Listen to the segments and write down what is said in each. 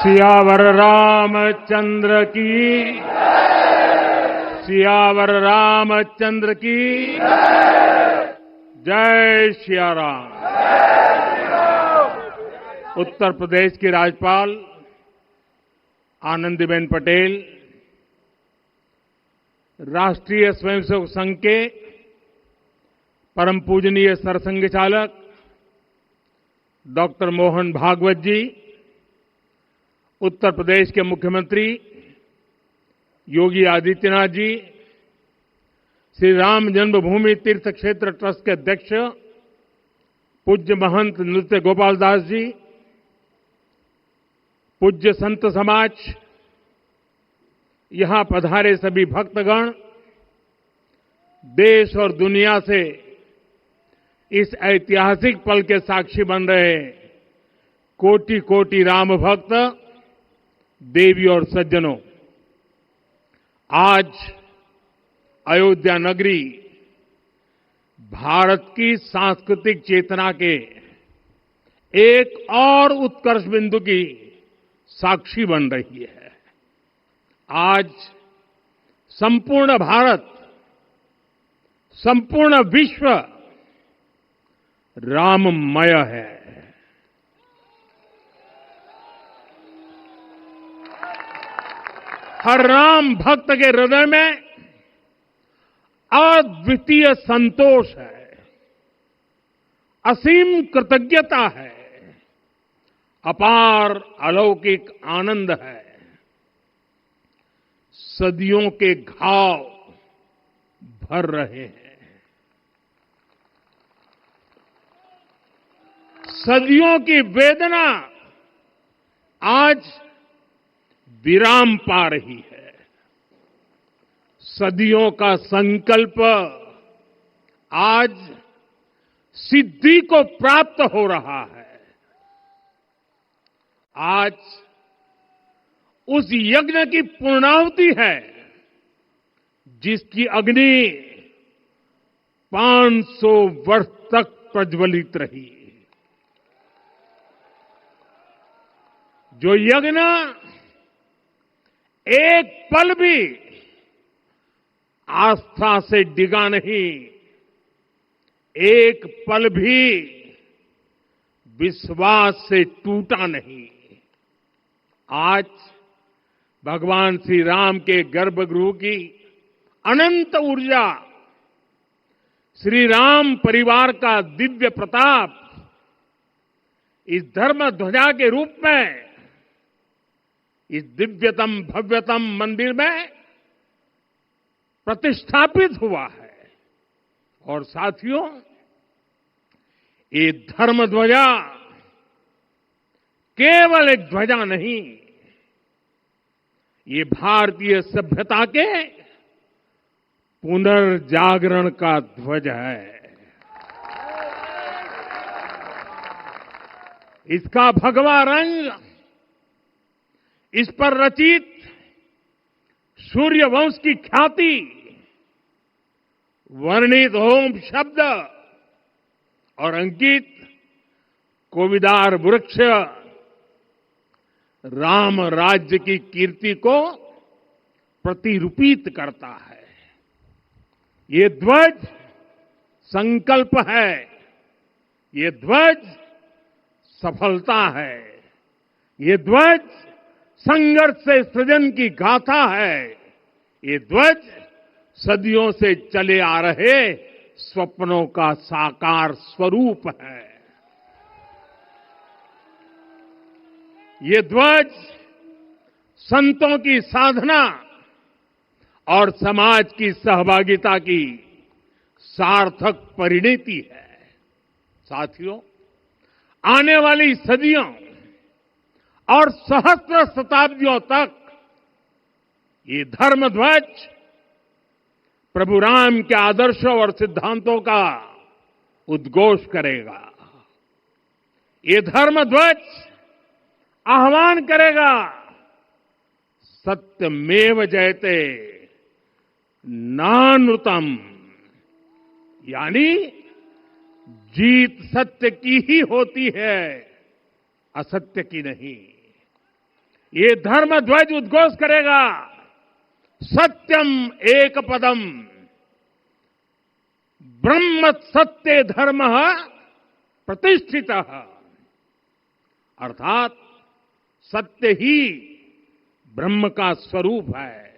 सियावर रामचंद्र की सियावर रामचंद्र की जय सिया राम। उत्तर प्रदेश की राज्यपाल आनंदीबेन पटेल, राष्ट्रीय स्वयंसेवक संघ के परम पूजनीय सरसंघ चालक डॉक्टर मोहन भागवत जी, उत्तर प्रदेश के मुख्यमंत्री योगी आदित्यनाथ जी, श्री राम जन्मभूमि तीर्थ क्षेत्र ट्रस्ट के अध्यक्ष पूज्य महंत नृत्य गोपाल दास जी, पूज्य संत समाज, यहां पधारे सभी भक्तगण, देश और दुनिया से इस ऐतिहासिक पल के साक्षी बन रहे कोटि कोटि राम भक्त, देवी और सज्जनों, आज अयोध्या नगरी भारत की सांस्कृतिक चेतना के एक और उत्कर्ष बिंदु की साक्षी बन रही है। आज संपूर्ण भारत, संपूर्ण विश्व राममय है। हर राम भक्त के हृदय में अद्वितीय संतोष है, असीम कृतज्ञता है, अपार अलौकिक आनंद है। सदियों के घाव भर रहे हैं, सदियों की वेदना आज विराम पा रही है, सदियों का संकल्प आज सिद्धि को प्राप्त हो रहा है। आज उस यज्ञ की पूर्णाहुति है जिसकी अग्नि 500 वर्ष तक प्रज्वलित रही। जो यज्ञ एक पल भी आस्था से डिगा नहीं, एक पल भी विश्वास से टूटा नहीं। आज भगवान श्री राम के गर्भगृह की अनंत ऊर्जा, श्री राम परिवार का दिव्य प्रताप इस धर्म ध्वजा के रूप में इस दिव्यतम भव्यतम मंदिर में प्रतिष्ठापित हुआ है। और साथियों, ये धर्म ध्वजा केवल एक ध्वजा नहीं, ये भारतीय सभ्यता के पुनर्जागरण का ध्वज है। इसका भगवा रंग, इस पर रचित सूर्य वंश की ख्याति, वर्णित ओम शब्द और अंकित कोविदार वृक्ष राम राज्य की कीर्ति को प्रतिरूपित करता है। ये ध्वज संकल्प है, ये ध्वज सफलता है, ये ध्वज संघर्ष से सृजन की गाथा है, ये ध्वज सदियों से चले आ रहे स्वप्नों का साकार स्वरूप है। ये ध्वज संतों की साधना और समाज की सहभागिता की सार्थक परिणति है। साथियों, आने वाली सदियों और सहस्त्र शताब्दियों तक ये धर्म ध्वज प्रभु राम के आदर्शों और सिद्धांतों का उद्घोष करेगा। ये धर्म ध्वज आह्वान करेगा, सत्यमेव जयते नानृतम, यानी जीत सत्य की ही होती है, असत्य की नहीं। ये धर्म ध्वज उद्घोष करेगा, सत्यम एक पदम, ब्रह्म सत्य धर्म प्रतिष्ठित, अर्थात सत्य ही ब्रह्म का स्वरूप है,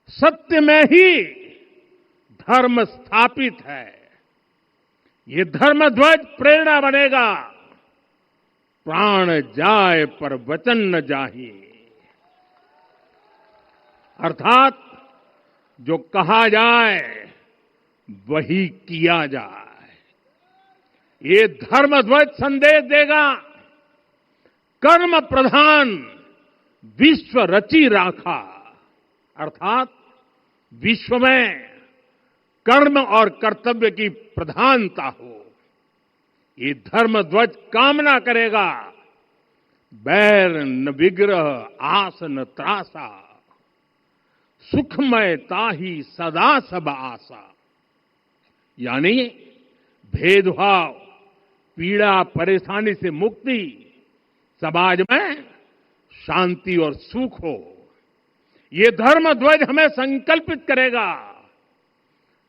सत्य में ही धर्म स्थापित है। ये धर्म ध्वज प्रेरणा बनेगा, प्राण जाए पर वचन न जाहि, अर्थात जो कहा जाए वही किया जाए। ये धर्म ध्वज संदेश देगा, कर्म प्रधान विश्व रची राखा, अर्थात विश्व में कर्म और कर्तव्य की प्रधानता हो। ये धर्म ध्वज कामना करेगा, बैर न विग्रह आस न त्रासा, सुखमय ताही सदा सब आशा, यानी भेदभाव, पीड़ा, परेशानी से मुक्ति, समाज में शांति और सुख हो। ये धर्म ध्वज हमें संकल्पित करेगा,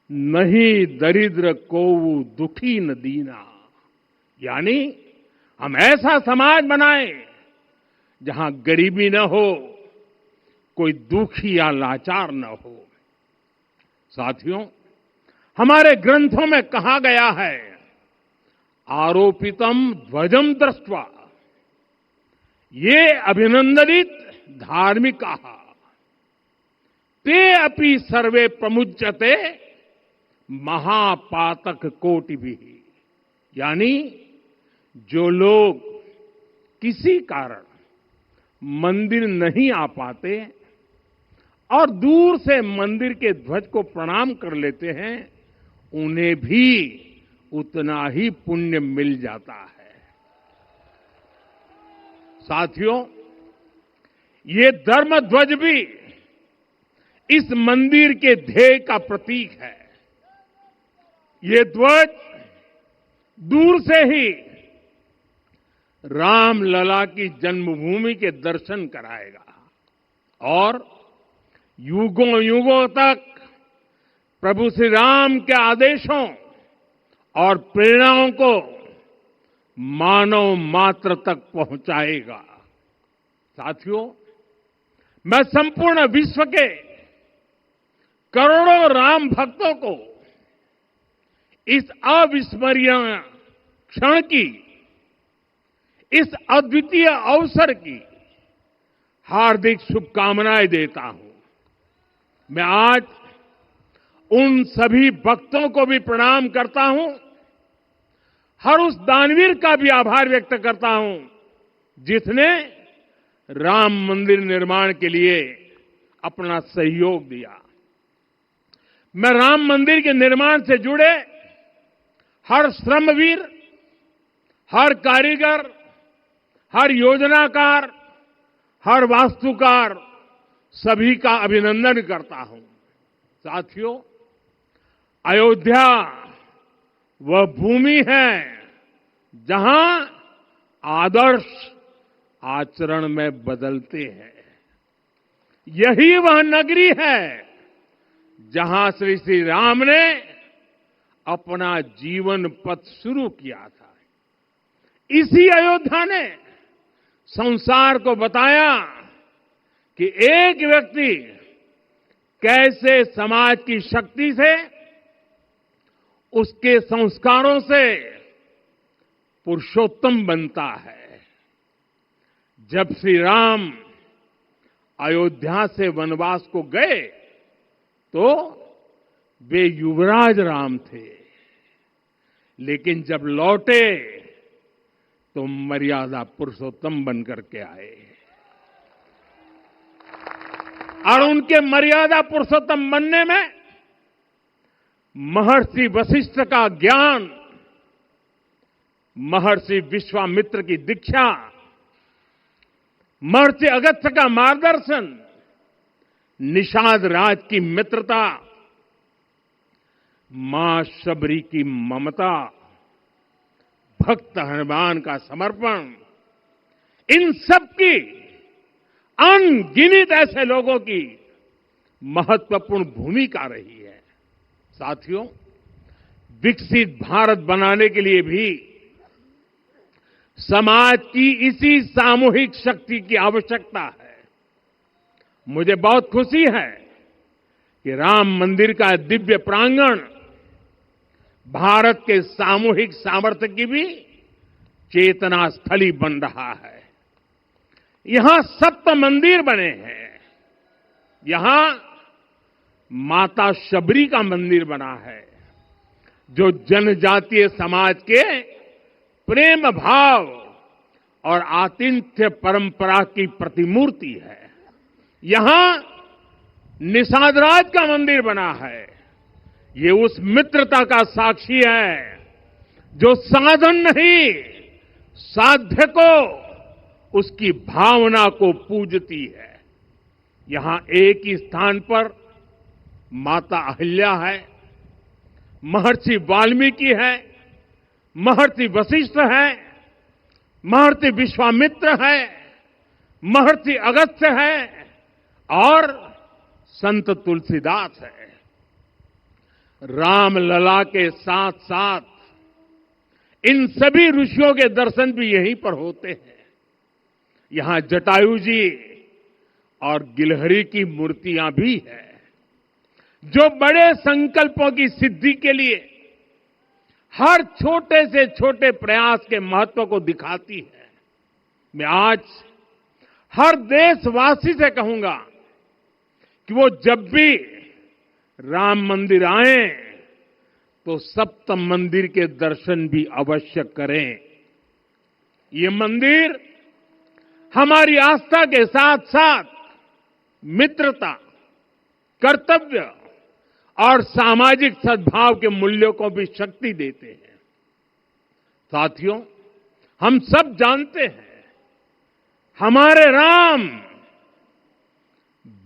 नहीं दरिद्र कोऊ दुखी न दीना, यानी हम ऐसा समाज बनाएं जहां गरीबी न हो, कोई दुखी या लाचार न हो। साथियों, हमारे ग्रंथों में कहा गया है, आरोपितम ध्वजम दृष्ट्वा, ये अभिनंदनित धार्मिका ते अपि सर्वे प्रमुच्यते महापातक कोटि भी, यानी जो लोग किसी कारण मंदिर नहीं आ पाते और दूर से मंदिर के ध्वज को प्रणाम कर लेते हैं, उन्हें भी उतना ही पुण्य मिल जाता है। साथियों, ये धर्म ध्वज भी इस मंदिर के ध्येय का प्रतीक है। ये ध्वज दूर से ही रामलला की जन्मभूमि के दर्शन कराएगा और युगों युगों तक प्रभु श्री राम के आदेशों और प्रेरणाओं को मानव मात्र तक पहुंचाएगा। साथियों, मैं संपूर्ण विश्व के करोड़ों राम भक्तों को इस अविस्मरणीय क्षण की, इस अद्वितीय अवसर की हार्दिक शुभकामनाएं देता हूं। मैं आज उन सभी भक्तों को भी प्रणाम करता हूं, हर उस दानवीर का भी आभार व्यक्त करता हूं जिसने राम मंदिर निर्माण के लिए अपना सहयोग दिया। मैं राम मंदिर के निर्माण से जुड़े हर श्रमवीर, हर कारीगर, हर योजनाकार, हर वास्तुकार, सभी का अभिनंदन करता हूं। साथियों, अयोध्या वह भूमि है जहां आदर्श आचरण में बदलते हैं। यही वह नगरी है जहां श्री श्री राम ने अपना जीवन पथ शुरू किया था। इसी अयोध्या ने संसार को बताया कि एक व्यक्ति कैसे समाज की शक्ति से, उसके संस्कारों से पुरुषोत्तम बनता है। जब श्री राम अयोध्या से वनवास को गए तो वे युवराज राम थे, लेकिन जब लौटे तो मर्यादा पुरुषोत्तम बनकर के आए और उनके मर्यादा पुरुषोत्तम बनने में महर्षि वशिष्ठ का ज्ञान, महर्षि विश्वामित्र की दीक्षा, महर्षि अगस्त्य का मार्गदर्शन, निषाद राज की मित्रता, मां शबरी की ममता, भक्त हनुमान का समर्पण, इन सब की अनगिनत ऐसे लोगों की महत्वपूर्ण भूमिका रही है। साथियों, विकसित भारत बनाने के लिए भी समाज की इसी सामूहिक शक्ति की आवश्यकता है। मुझे बहुत खुशी है कि राम मंदिर का दिव्य प्रांगण भारत के सामूहिक सामर्थ्य की भी चेतना स्थली बन रहा है। यहां 7 मंदिर बने हैं। यहां माता शबरी का मंदिर बना है, जो जनजातीय समाज के प्रेम भाव और आतिथ्य परंपरा की प्रतिमूर्ति है। यहां निषादराज का मंदिर बना है। ये उस मित्रता का साक्षी है जो साधन नहीं, साध्य को, उसकी भावना को पूजती है। यहां एक ही स्थान पर माता अहिल्या है, महर्षि वाल्मीकि है, महर्षि वशिष्ठ है, महर्षि विश्वामित्र है, महर्षि अगस्त्य है और संत तुलसीदास है। रामलला के साथ साथ इन सभी ऋषियों के दर्शन भी यहीं पर होते हैं। यहां जटायु जी और गिलहरी की मूर्तियां भी है, जो बड़े संकल्पों की सिद्धि के लिए हर छोटे से छोटे प्रयास के महत्व को दिखाती है। मैं आज हर देशवासी से कहूंगा कि वो जब भी राम मंदिर आए तो सप्त मंदिर के दर्शन भी अवश्य करें। ये मंदिर हमारी आस्था के साथ साथ मित्रता, कर्तव्य और सामाजिक सद्भाव के मूल्यों को भी शक्ति देते हैं। साथियों, हम सब जानते हैं, हमारे राम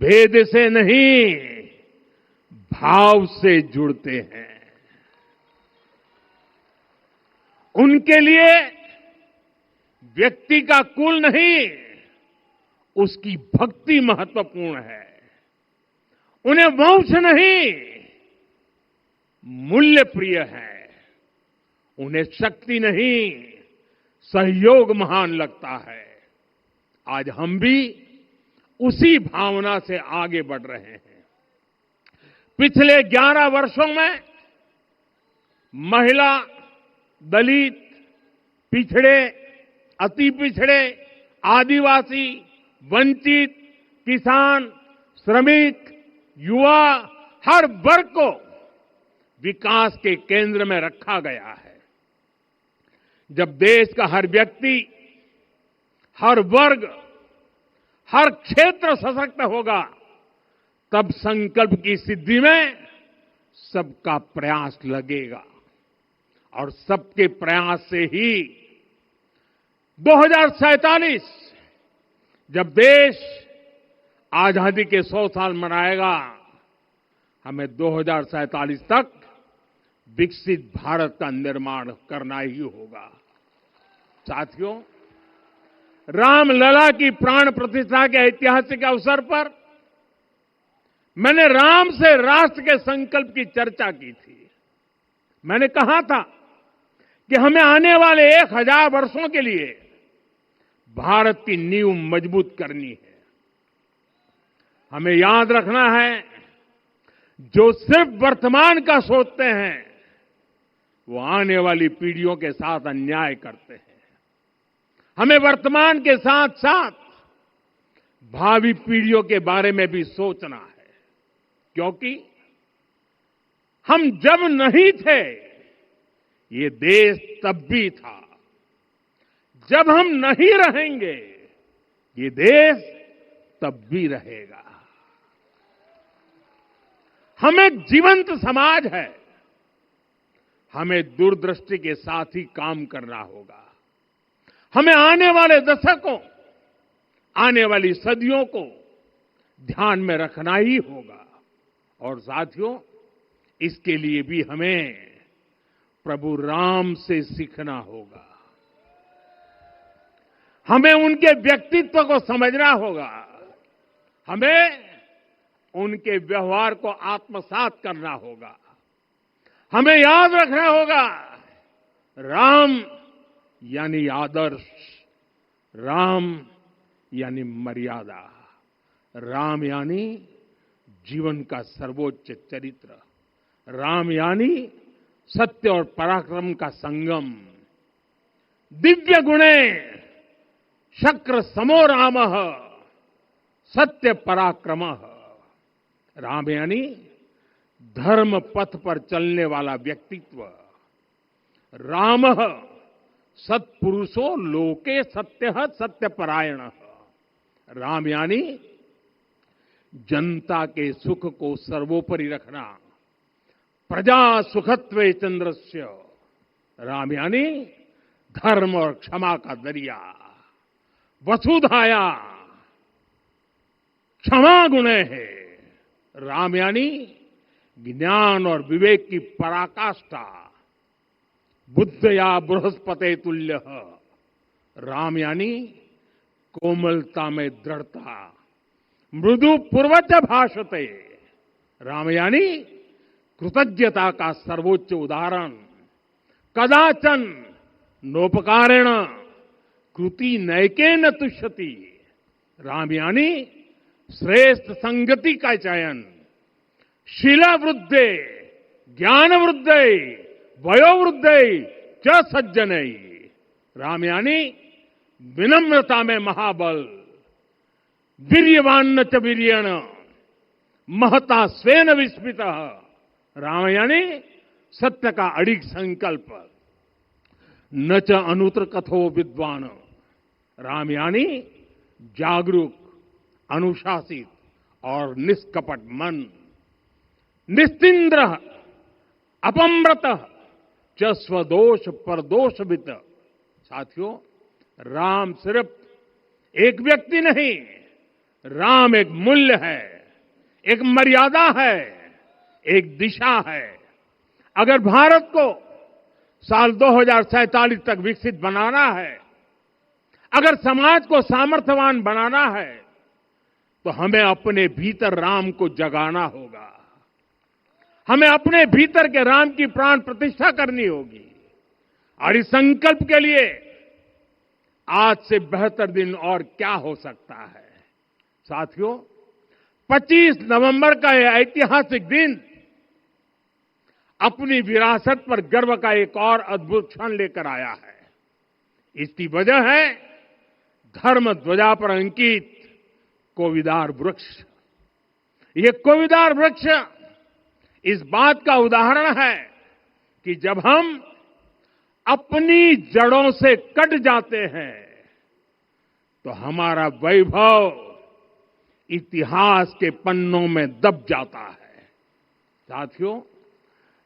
भेद से नहीं, भाव से जुड़ते हैं। उनके लिए व्यक्ति का कुल नहीं, उसकी भक्ति महत्वपूर्ण है। उन्हें वंश नहीं, मूल्य प्रिय है। उन्हें शक्ति नहीं, सहयोग महान लगता है। आज हम भी उसी भावना से आगे बढ़ रहे हैं। पिछले 11 वर्षों में महिला, दलित, पिछड़े, अति पिछड़े, आदिवासी, वंचित, किसान, श्रमिक, युवा, हर वर्ग को विकास के केंद्र में रखा गया है। जब देश का हर व्यक्ति, हर वर्ग, हर क्षेत्र सशक्त होगा, तब संकल्प की सिद्धि में सबका प्रयास लगेगा और सबके प्रयास से ही 2047 जब देश आजादी के 100 साल मनाएगा, हमें 2047 तक विकसित भारत का निर्माण करना ही होगा। साथियों, रामलला की प्राण प्रतिष्ठा के ऐतिहासिक अवसर पर मैंने राम से राष्ट्र के संकल्प की चर्चा की थी। मैंने कहा था कि हमें आने वाले 1000 वर्षों के लिए भारत की नींव मजबूत करनी है। हमें याद रखना है, जो सिर्फ वर्तमान का सोचते हैं, वो आने वाली पीढ़ियों के साथ अन्याय करते हैं। हमें वर्तमान के साथ साथ भावी पीढ़ियों के बारे में भी सोचना है, क्योंकि हम जब नहीं थे, ये देश तब भी था। जब हम नहीं रहेंगे, ये देश तब भी रहेगा। हम एक जीवंत समाज है। हमें दूरदृष्टि के साथ ही काम करना होगा। हमें आने वाले दशकों, आने वाली सदियों को ध्यान में रखना ही होगा। और साथियों, इसके लिए भी हमें प्रभु राम से सीखना होगा। हमें उनके व्यक्तित्व को समझना होगा। हमें उनके व्यवहार को आत्मसात करना होगा। हमें याद रखना होगा, राम यानी आदर्श, राम यानी मर्यादा, राम यानी जीवन का सर्वोच्च चरित्र, राम यानी सत्य और पराक्रम का संगम। दिव्य गुणे शक्र समो रामः सत्य पराक्रमः। राम यानी धर्म पथ पर चलने वाला व्यक्तित्व। रामः सत्पुरुषो लोके सत्यः सत्यपरायणः। राम यानी जनता के सुख को सर्वोपरि रखना, प्रजा सुखत्वे चंद्रस्य। राम यानी धर्म और क्षमा का दरिया। वसुधाया क्षमा गुणे है। राम यानी ज्ञान और विवेक की पराकाष्ठा। बुद्ध या बृहस्पति तुल्य। राम यानी कोमलता में दृढ़ता। मृदु पूर्वज भाषते। राम यानी कृतज्ञता का सर्वोच्च उदाहरण। कदाचन नोपकारेण कृति नैकेन तुष्यति। राम यानी श्रेष्ठ संगति का चयन। शीला वृद्धे ज्ञान वृद्धे वयोवृद्धे च सज्जनै। राम यानी विनम्रता में महाबल। वीर्यवान च वीर्येण महता स्वेन विस्मितः। राम यानी सत्य का अडिग संकल्प। न च अनुत्र कथो विद्वान। राम यानी जागरूक, अनुशासित और निष्कपट मन। निस्तिंद्र अपम्रत च स्वदोष परदोषवित। साथियों, राम सिर्फ एक व्यक्ति नहीं, राम एक मूल्य है, एक मर्यादा है, एक दिशा है। अगर भारत को साल 2047 तक विकसित बनाना है, अगर समाज को सामर्थ्यवान बनाना है, तो हमें अपने भीतर राम को जगाना होगा। हमें अपने भीतर के राम की प्राण प्रतिष्ठा करनी होगी। और इस संकल्प के लिए आज से बेहतर दिन और क्या हो सकता है। साथियों, 25 नवंबर का यह ऐतिहासिक दिन अपनी विरासत पर गर्व का एक और अद्भुत क्षण लेकर आया है। इसकी वजह है धर्म ध्वजा पर अंकित कोविदार वृक्ष। ये कोविदार वृक्ष इस बात का उदाहरण है कि जब हम अपनी जड़ों से कट जाते हैं तो हमारा वैभव इतिहास के पन्नों में दब जाता है। साथियों,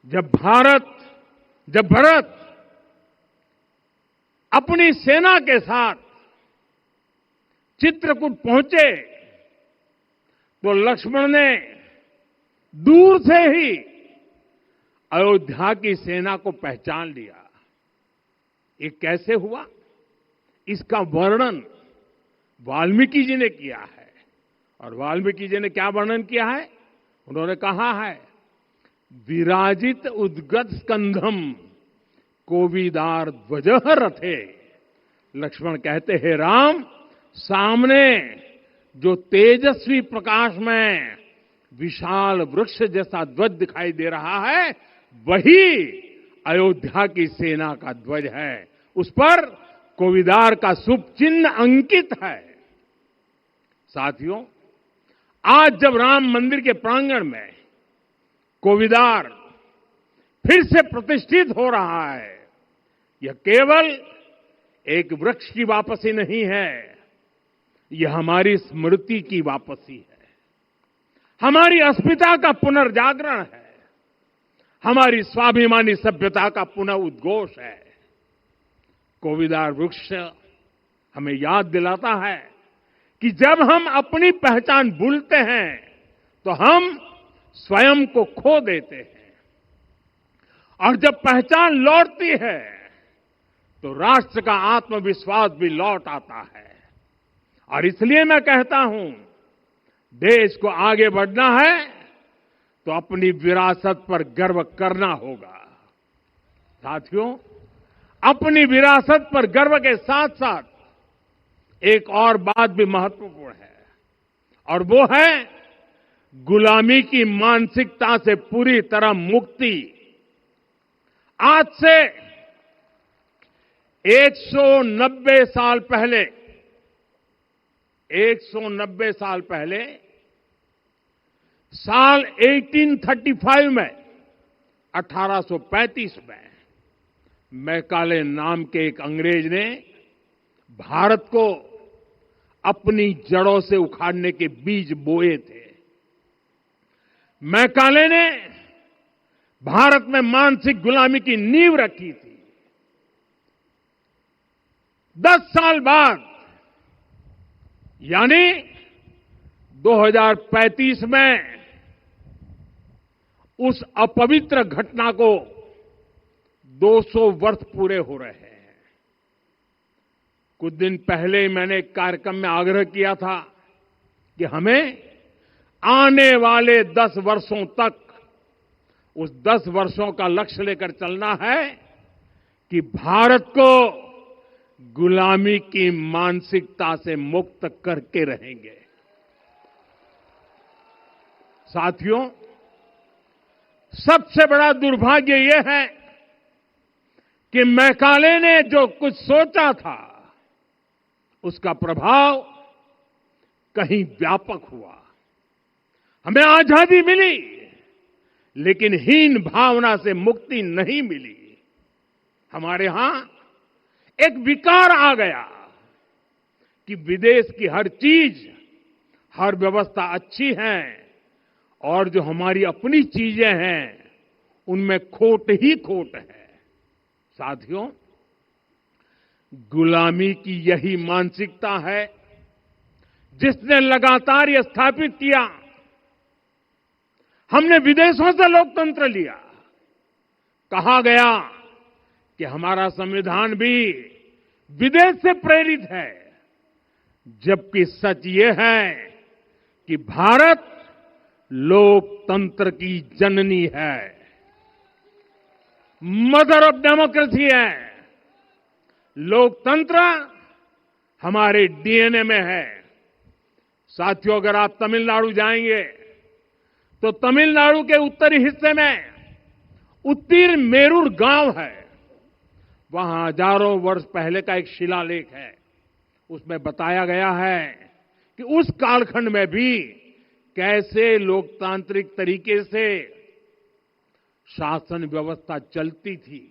जब भरत अपनी सेना के साथ चित्रकूट पहुंचे तो लक्ष्मण ने दूर से ही अयोध्या की सेना को पहचान लिया। ये कैसे हुआ, इसका वर्णन वाल्मीकि जी ने किया है। और वाल्मीकि जी ने क्या वर्णन किया है? उन्होंने कहा है, विराजित उद्गत स्कंधम कोविदार ध्वजः रथे। लक्ष्मण कहते हैं, राम, सामने जो तेजस्वी प्रकाश में विशाल वृक्ष जैसा ध्वज दिखाई दे रहा है, वही अयोध्या की सेना का ध्वज है। उस पर कोविदार का शुभ चिन्ह अंकित है। साथियों, आज जब राम मंदिर के प्रांगण में कोविदार फिर से प्रतिष्ठित हो रहा है, यह केवल एक वृक्ष की वापसी नहीं है, यह हमारी स्मृति की वापसी है, हमारी अस्मिता का पुनर्जागरण है, हमारी स्वाभिमानी सभ्यता का पुनः उद्घोष है। कोविदार वृक्ष हमें याद दिलाता है कि जब हम अपनी पहचान भूलते हैं तो हम स्वयं को खो देते हैं, और जब पहचान लौटती है तो राष्ट्र का आत्मविश्वास भी लौट आता है। और इसलिए मैं कहता हूं, देश को आगे बढ़ना है तो अपनी विरासत पर गर्व करना होगा। साथियों, अपनी विरासत पर गर्व के साथ साथ एक और बात भी महत्वपूर्ण है, और वो है गुलामी की मानसिकता से पूरी तरह मुक्ति। आज से 190 साल पहले 190 साल पहले साल 1835 में 1835 में मैकाले नाम के एक अंग्रेज ने भारत को अपनी जड़ों से उखाड़ने के बीज बोए थे। मैकाले ने भारत में मानसिक गुलामी की नींव रखी थी। 10 साल बाद यानी 2035 में उस अपवित्र घटना को 200 वर्ष पूरे हो रहे हैं। कुछ दिन पहले मैंने एक कार्यक्रम में आग्रह किया था कि हमें आने वाले 10 वर्षों तक उस 10 वर्षों का लक्ष्य लेकर चलना है कि भारत को गुलामी की मानसिकता से मुक्त करके रहेंगे। साथियों, सबसे बड़ा दुर्भाग्य यह है कि मैकाले ने जो कुछ सोचा था उसका प्रभाव कहीं व्यापक हुआ। हमें आजादी मिली, लेकिन हीन भावना से मुक्ति नहीं मिली। हमारे यहां एक विकार आ गया कि विदेश की हर चीज, हर व्यवस्था अच्छी है और जो हमारी अपनी चीजें हैं उनमें खोट ही खोट है। साथियों, गुलामी की यही मानसिकता है जिसने लगातार यह स्थापित किया। हमने विदेशों से लोकतंत्र लिया। कहा गया कि हमारा संविधान भी विदेश से प्रेरित है, जबकि सच ये है कि भारत लोकतंत्र की जननी है, मदर ऑफ डेमोक्रेसी है। लोकतंत्र हमारे डीएनए में है। साथियों, अगर आप तमिलनाडु जाएंगे तो तमिलनाडु के उत्तरी हिस्से में उत्तीरमेरूर गांव है। वहां हजारों वर्ष पहले का एक शिलालेख है। उसमें बताया गया है कि उस कालखंड में भी कैसे लोकतांत्रिक तरीके से शासन व्यवस्था चलती थी,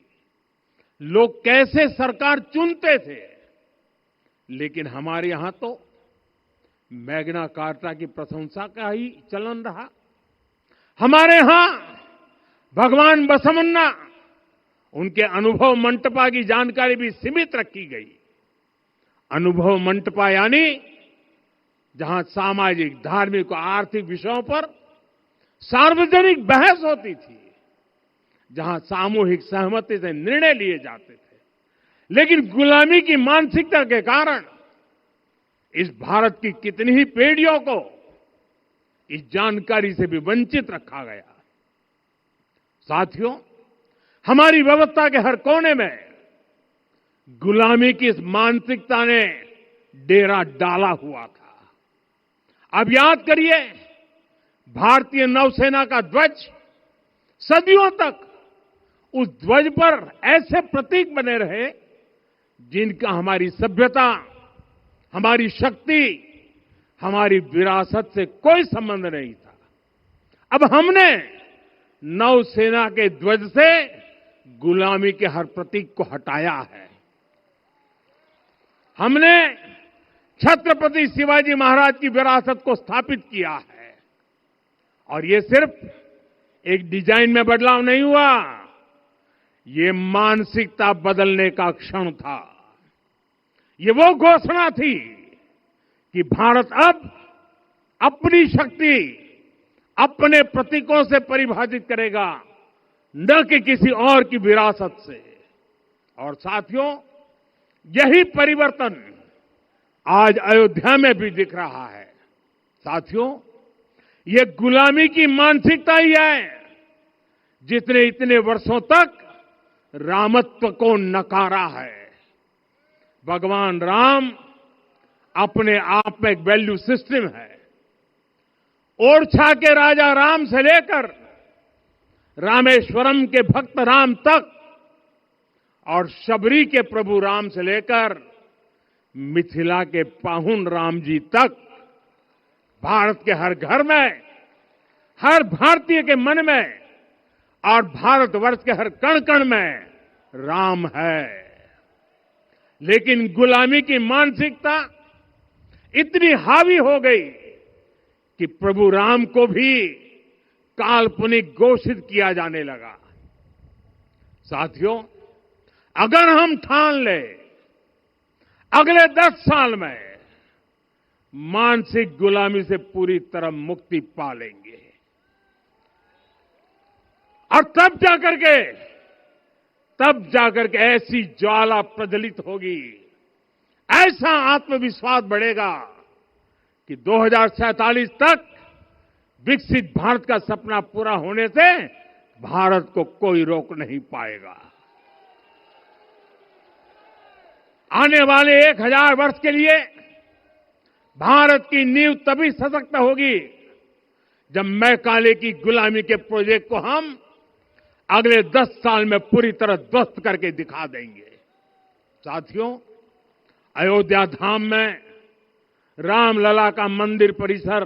लोग कैसे सरकार चुनते थे। लेकिन हमारे यहां तो मैग्ना कार्टा की प्रशंसा का ही चलन रहा। हमारे यहां भगवान बसवन्ना, उनके अनुभव मंटपा की जानकारी भी सीमित रखी गई। अनुभव मंटपा यानी जहां सामाजिक, धार्मिक और आर्थिक विषयों पर सार्वजनिक बहस होती थी, जहां सामूहिक सहमति से निर्णय लिए जाते थे। लेकिन गुलामी की मानसिकता के कारण इस भारत की कितनी ही पीढ़ियों को इस जानकारी से भी वंचित रखा गया। साथियों, हमारी व्यवस्था के हर कोने में गुलामी की इस मानसिकता ने डेरा डाला हुआ था। अब याद करिए, भारतीय नौसेना का ध्वज सदियों तक उस ध्वज पर ऐसे प्रतीक बने रहे जिनका हमारी सभ्यता, हमारी शक्ति, हमारी विरासत से कोई संबंध नहीं था। अब हमने नौसेना के ध्वज से गुलामी के हर प्रतीक को हटाया है। हमने छत्रपति शिवाजी महाराज की विरासत को स्थापित किया है। और ये सिर्फ एक डिजाइन में बदलाव नहीं हुआ, ये मानसिकता बदलने का क्षण था। ये वो घोषणा थी कि भारत अब अपनी शक्ति अपने प्रतीकों से परिभाषित करेगा, न कि किसी और की विरासत से। और साथियों, यही परिवर्तन आज अयोध्या में भी दिख रहा है। साथियों, ये गुलामी की मानसिकता ही है जिसने इतने वर्षों तक रामत्व को नकारा है। भगवान राम अपने आप में एक वैल्यू सिस्टम है। ओरछा के राजा राम से लेकर रामेश्वरम के भक्त राम तक और शबरी के प्रभु राम से लेकर मिथिला के पाहुन राम जी तक भारत के हर घर में, हर भारतीय के मन में और भारतवर्ष के हर कण कण में राम है। लेकिन गुलामी की मानसिकता इतनी हावी हो गई कि प्रभु राम को भी काल्पनिक घोषित किया जाने लगा। साथियों, अगर हम ठान लें अगले 10 साल में मानसिक गुलामी से पूरी तरह मुक्ति पा लेंगे और तब जाकर के ऐसी ज्वाला प्रज्वलित होगी, ऐसा आत्मविश्वास बढ़ेगा कि 2047 तक विकसित भारत का सपना पूरा होने से भारत को कोई रोक नहीं पाएगा। आने वाले 1000 वर्ष के लिए भारत की नींव तभी सशक्त होगी जब मैकाले की गुलामी के प्रोजेक्ट को हम अगले 10 साल में पूरी तरह ध्वस्त करके दिखा देंगे। साथियों, अयोध्या धाम में रामलला का मंदिर परिसर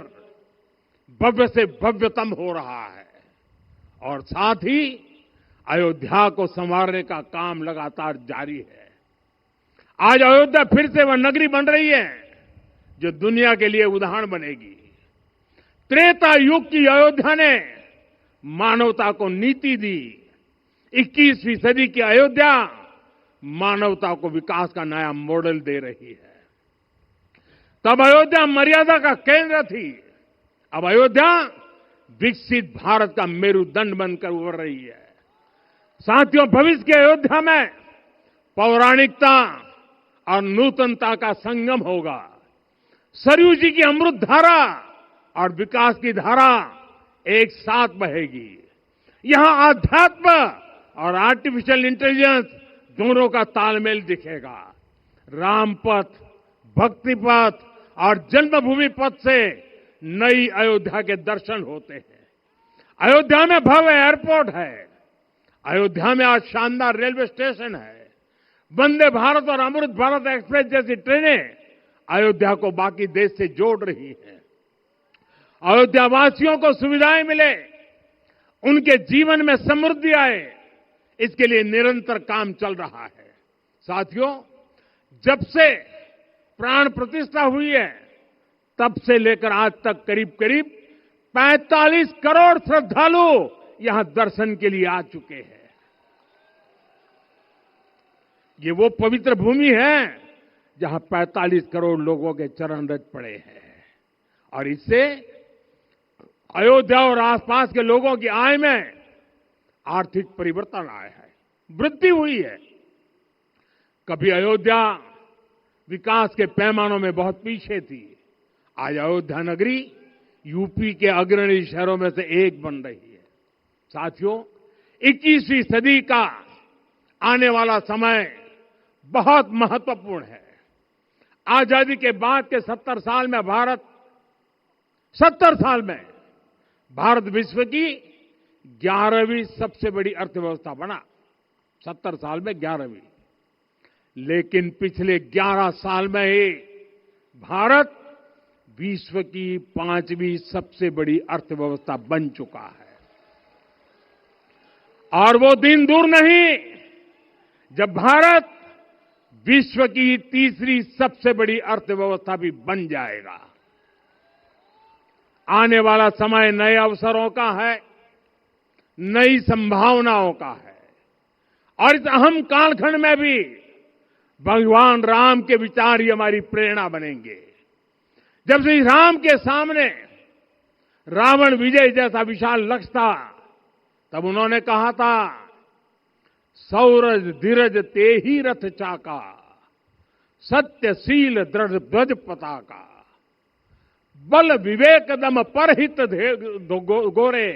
भव्य से भव्यतम हो रहा है और साथ ही अयोध्या को संवारने का काम लगातार जारी है। आज अयोध्या फिर से वह नगरी बन रही है जो दुनिया के लिए उदाहरण बनेगी। त्रेता युग की अयोध्या ने मानवता को नीति दी। 21वीं सदी की अयोध्या मानवता को विकास का नया मॉडल दे रही है। तब अयोध्या मर्यादा का केंद्र थी, अब अयोध्या विकसित भारत का मेरुदंड बनकर उभर रही है। साथियों, भविष्य की अयोध्या में पौराणिकता और नूतनता का संगम होगा। सरयू जी की अमृत धारा और विकास की धारा एक साथ बहेगी। यहां आध्यात्म और आर्टिफिशियल इंटेलिजेंस दोनों का तालमेल दिखेगा। राम पथ, भक्ति पथ और जन्मभूमि पथ से नई अयोध्या के दर्शन होते हैं। अयोध्या में भव्य एयरपोर्ट है। अयोध्या में आज शानदार रेलवे स्टेशन है। वंदे भारत और अमृत भारत एक्सप्रेस जैसी ट्रेनें अयोध्या को बाकी देश से जोड़ रही हैं। अयोध्या वासियों को सुविधाएं मिले, उनके जीवन में समृद्धि आए, इसके लिए निरंतर काम चल रहा है। साथियों, जब से प्राण प्रतिष्ठा हुई है तब से लेकर आज तक करीब करीब 45 करोड़ श्रद्धालु यहां दर्शन के लिए आ चुके हैं। ये वो पवित्र भूमि है जहां 45 करोड़ लोगों के चरण रज पड़े हैं और इससे अयोध्या और आसपास के लोगों की आय में आर्थिक परिवर्तन आया है, वृद्धि हुई है। कभी अयोध्या विकास के पैमानों में बहुत पीछे थी, आज अयोध्या नगरी यूपी के अग्रणी शहरों में से एक बन रही है। साथियों, 21वीं सदी का आने वाला समय बहुत महत्वपूर्ण है। आजादी के बाद के 70 साल में भारत विश्व की 11वीं सबसे बड़ी अर्थव्यवस्था बना। 70 साल में 11वीं। लेकिन पिछले 11 साल में ही भारत विश्व की 5वीं सबसे बड़ी अर्थव्यवस्था बन चुका है। और वो दिन दूर नहीं जब भारत विश्व की 3री सबसे बड़ी अर्थव्यवस्था भी बन जाएगा। आने वाला समय नए अवसरों का है, नई संभावनाओं का है और इस अहम कालखंड में भी भगवान राम के विचार ही हमारी प्रेरणा बनेंगे। जब श्री राम के सामने रावण विजय जैसा विशाल लक्ष्य था तब उन्होंने कहा था, सौरज धीरज ते ही रथ चाका, सत्यशील दृढ़ ध्वज पताका। बल विवेक दम परहित गोरे,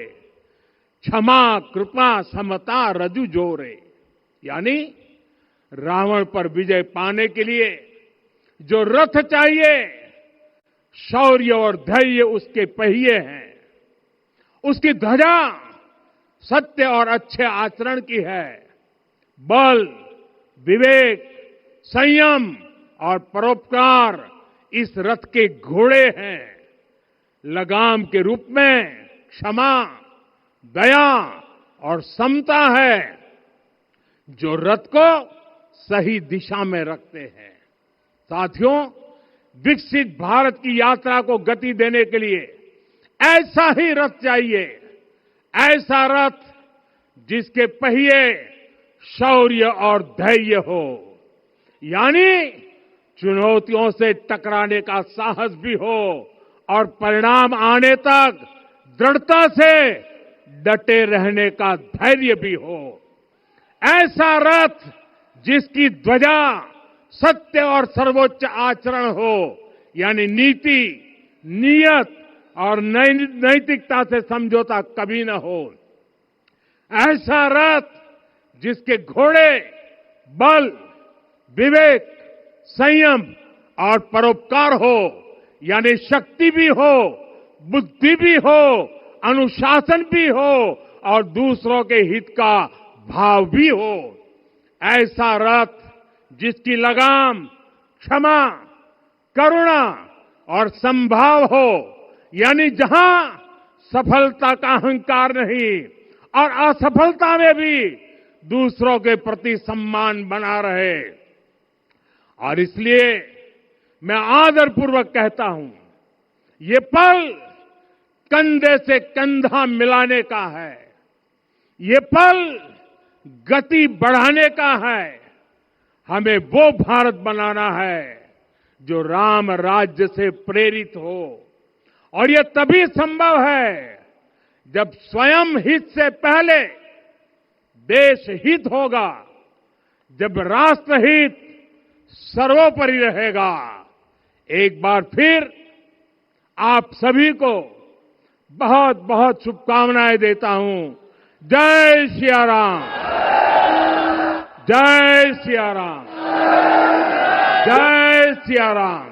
क्षमा कृपा समता रजु जोरे। यानी रावण पर विजय पाने के लिए जो रथ चाहिए, शौर्य और धैर्य उसके पहिए हैं, उसकी ध्वजा सत्य और अच्छे आचरण की है, बल विवेक संयम और परोपकार इस रथ के घोड़े हैं, लगाम के रूप में क्षमा दया और समता है जो रथ को सही दिशा में रखते हैं। साथियों, विकसित भारत की यात्रा को गति देने के लिए ऐसा ही रथ चाहिए, ऐसा रथ जिसके पहिए शौर्य और धैर्य हो, यानी चुनौतियों से टकराने का साहस भी हो और परिणाम आने तक दृढ़ता से डटे रहने का धैर्य भी हो। ऐसा रथ जिसकी ध्वजा सत्य और सर्वोच्च आचरण हो, यानी नीति नियत और नैतिकता से समझौता कभी न हो। ऐसा रथ जिसके घोड़े बल विवेक संयम और परोपकार हो, यानी शक्ति भी हो बुद्धि भी हो अनुशासन भी हो और दूसरों के हित का भाव भी हो। ऐसा रथ जिसकी लगाम क्षमा करुणा और संभाव हो, यानी जहां सफलता का अहंकार नहीं और असफलता में भी दूसरों के प्रति सम्मान बना रहे। और इसलिए मैं आदरपूर्वक कहता हूं, ये पल कंधे से कंधा मिलाने का है, ये पल गति बढ़ाने का है। हमें वो भारत बनाना है जो राम राज्य से प्रेरित हो, और ये तभी संभव है जब स्वयं हित से पहले देश हित होगा, जब राष्ट्र हित सर्वोपरि रहेगा। एक बार फिर आप सभी को बहुत बहुत शुभकामनाएं देता हूं। जय सिया राम, जय सिया राम, जय सिया राम।